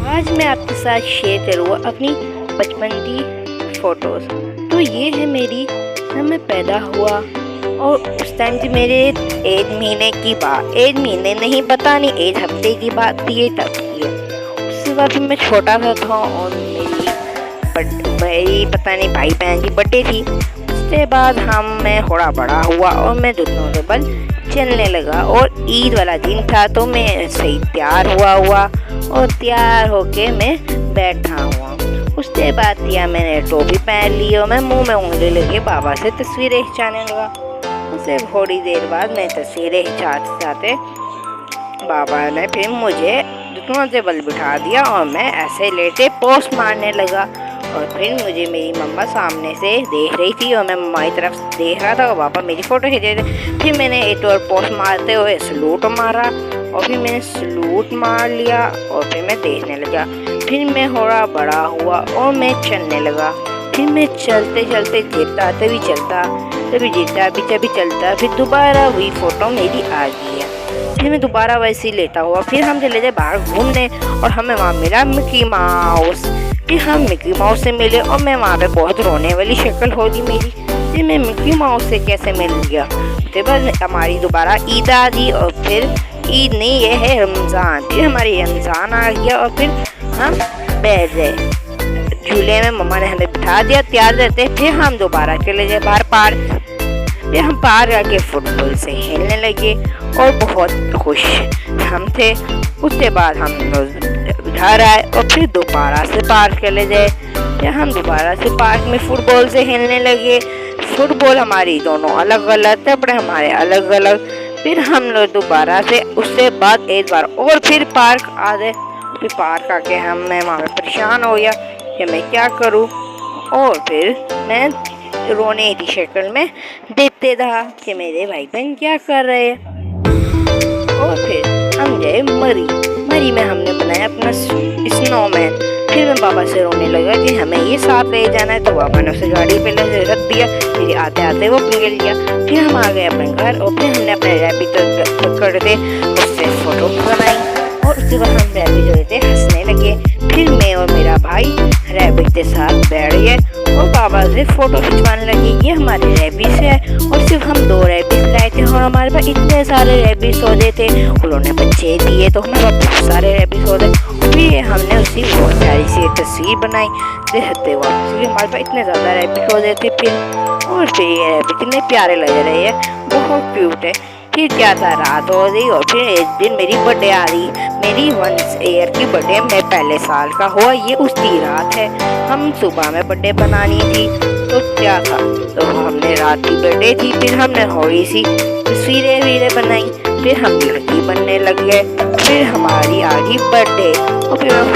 आज मैं आपके साथ शेयर करूँगा अपनी बचपन की फ़ोटोज़। तो ये है मेरी जब मैं पैदा हुआ और उस टाइम से मेरे 1 महीने की बात, 1 महीने नहीं पता नहीं 1 हफ्ते की बात थी ये तब की है। उसके बाद मैं छोटा सा था और मेरी पता नहीं भाई बहन की बर्थडे थी। उसके बाद मैं थोड़ा बड़ा हुआ और मैं दोनों के बल चलने लगा और ईद वाला दिन था तो मैं सही तैयार हुआ और तैयार होके मैं बैठा हुआ। उसके बाद किया मैंने टोपी पहन ली और मैं मुंह में उंगली लेके बाबा से तस्वीरें खिंचाने लगा। उससे थोड़ी देर बाद मैं तस्वीरें खिंचाते बाबा ने फिर मुझे घुटनों से बल बिठा दिया और मैं ऐसे लेटे पोस्ट मारने लगा। और फिर मुझे मेरी मम्मा सामने से देख रही थी और मैं मम्मा की तरफ देख रहा था और पापा मेरी फ़ोटो खींच रहे थे। फिर मैंने एक और पोस्ट मारते हुए सलूट मारा और फिर मैंने सलूट मार लिया और फिर मैं देखने लगा। फिर मैं थोड़ा बड़ा हुआ और मैं चलने लगा। फिर मैं चलते चलते गिरता तभी चलता तभी गिरता तभी चलता। फिर दोबारा वही फ़ोटो मेरी आ गई है। फिर मैं दोबारा वैसे ही लेटा हुआ। फिर हम चले गए बाहर घूमने और हमें वहाँ मिला मिकी माउस। फिर हम मिकी माउस से मिले और मैं वहाँ पे बहुत रोने वाली शक्ल होगी मेरी। फिर मैं मिकी माउस से कैसे मिल गया। तो बस हमारी दोबारा ईद आ गई और फिर ईद नहीं ये है रमज़ान। फिर हमारी रमज़ान आ गया और फिर हम बैठ गए झूले में। मम्मा ने हमें बिठा दिया तैयार रहते। फिर हम दोबारा चले गए बाहर पार्क। फिर हम पार्क आके फुटबॉल से खेलने लगे और बहुत खुश हम थे। उसके बाद हम घर आए और फिर दोबारा से पार्क चले गए। फिर हम दोबारा से पार्क में फुटबॉल से खेलने लगे। फुटबॉल हमारी दोनों अलग अलग, कपड़े हमारे अलग अलग। फिर हम लोग दोबारा से उससे बाद एक बार और फिर पार्क आ गए। फिर पार्क आके मैं वहाँ पे परेशान हो गया कि मैं क्या करूँ। और फिर मैं रोने की शक्ल में देखते रहा कि मेरे भाई बहन क्या कर रहे हैं। और फिर हम गए मरी में हमने बनाया अपना स्नोमैन। फिर मैं पापा से रोने लगा कि हमें ये साथ ले जाना है तो पापा ने उसे गाड़ी पे रख दिया। फिर आते आते वो पिघल गया। फिर हम आ गए अपने घर और फिर हमने अपने रैबिट पकड़ के उससे फ़ोटो बनाई और उसके बाद हम रैबिट जो थे हंसने लगे। फिर मैं और मेरा भाई रैबिट के साथ बैठ गए और बाबा से फ़ोटो खिंचवाने लगे। ये हमारे रैबिट है और सिर्फ हम 2 रैबिट लाए थे और हमारे पास इतने सारे रैबिट होते थे। उन्होंने बच्चे दिए तो हमारे पास बहुत सारे रैबिट होते। फिर हमने उसकी बहुत सारी सी तस्वीर बनाई देखते हुए। हमारे पास इतने ज़्यादा रैबिट होते थे। फिर और फिर ये रैबिट कितने प्यारे लग रहे हैं, बहुत क्यूट है। फिर क्या था रात हो गई और फिर एक दिन मेरी बर्थडे आ रही। मेरी 1 ईयर की बर्थडे मैं पहले साल का हुआ ये उसकी रात है। हम सुबह में बर्थडे बनानी थी तो क्या था तो हमने रात की बर्थडे थी। फिर हमने थोड़ी सी तस्वीरें बनाई। फिर हम लड़की बनने लग गए। फिर हमारी आ गई बर्थडे और फिर हम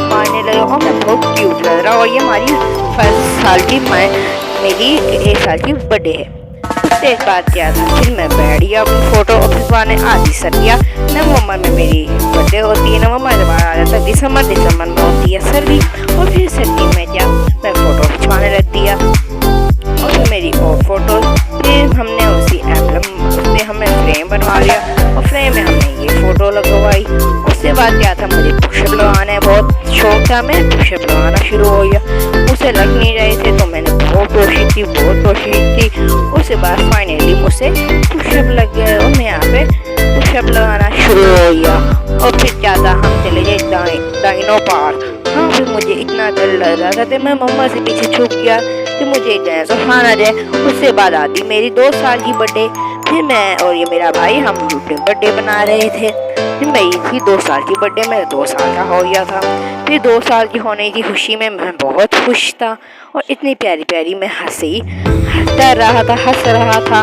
मारने लगे और मैं बहुत क्यूट लग रहा। और ये हमारी 1 साल की मेरी 1 साल की बर्थडे है। उससे एक बात क्या था फिर मैं बैठ गया अपनी फ़ोटो ऑफिस वाले आधी सर्दियाँ नवंबर में मेरी बर्थडे होती है। नवंबर के बाद आ जाता है दिसंबर में होती है सर्दी। और फिर सर्दी में क्या मैं फ़ोटो खिंचवाने लग दिया और फिर मेरी और फ़ोटो फिर हमने उसी एल्बम उससे हमने फ्रेम बनवा लिया और फ्रेम में हमने ये फ़ोटो लगवाई। उसके बाद क्या था मुझे पुशअप लगाने बहुत शौक था। मैं पुशअप लगाना शुरू हो गया। मुझसे लग नहीं रहे थे तो मैंने बहुत कोशिश की। उसके बाद फाइनली मुझसे पुशअप लग गए और मैं यहाँ पे पुशअप लगाना शुरू हो गया। और फिर क्या था हम चले गए डाइनो पार्क। हाँ फिर मुझे इतना डर लग रहा था तो मैं मम्मा से पीछे छुप गया कि मुझे डायनासोर खाना जाए। उसके बाद आती मेरी 2 साल की बर्थडे। फिर मैं और ये मेरा भाई हम बर्थडे बना रहे थे। फिर मेरी थी 2 साल की बर्थडे, मैं 2 साल का हो गया था। फिर 2 साल की होने की खुशी में मैं बहुत खुश था और इतनी प्यारी प्यारी मैं हंस रहा था।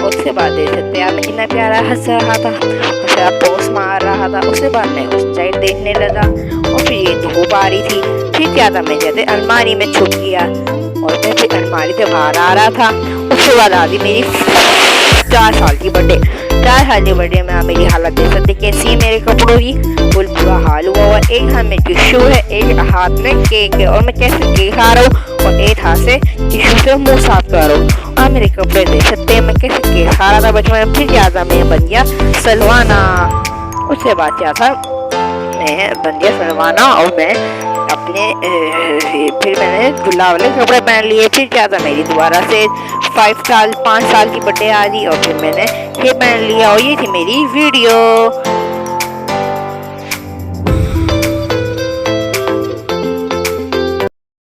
उसके बाद देख सकते हैं मैं कितना प्यारा हंस रहा था, उससे पोस्ट मार रहा था। उसके बाद मैं उस साइड देखने लगा और फिर ये धूप आ रही थी। फिर क्या था मैं जैसे अलमारी में छुप गया और मैं फिर अलमारी से बाहर आ रहा था। उसके बाद आती मेरी 4 साल की बर्थडे। 4 साल की बर्थडे में मेरी हालत देख सकते कैसी है मेरे कपड़ों की, फुल बुरा हाल हुआ। एक हाथ में टिश्यू है, एक हाथ में केक है और मैं कैसे केक खा रहा हूँ और एक हाथ से टिश्यू से मुँह साफ कर रहा हूँ। और मेरे कपड़े देख सकते हैं मैं कैसे केक खा रहा था बचपन में। फिर ज़्यादा मैं बन गया सलवाना। उसके बाद क्या था मैं बन दिया सलवाना और मैं अपने फिर मैंने दूल्हा वाले कपड़े पहन लिए। फिर क्या था, मेरी दोबारा से 5 साल की बर्थडे आ रही और फिर मैंने ये पहन लिया और ये थी मेरी वीडियो।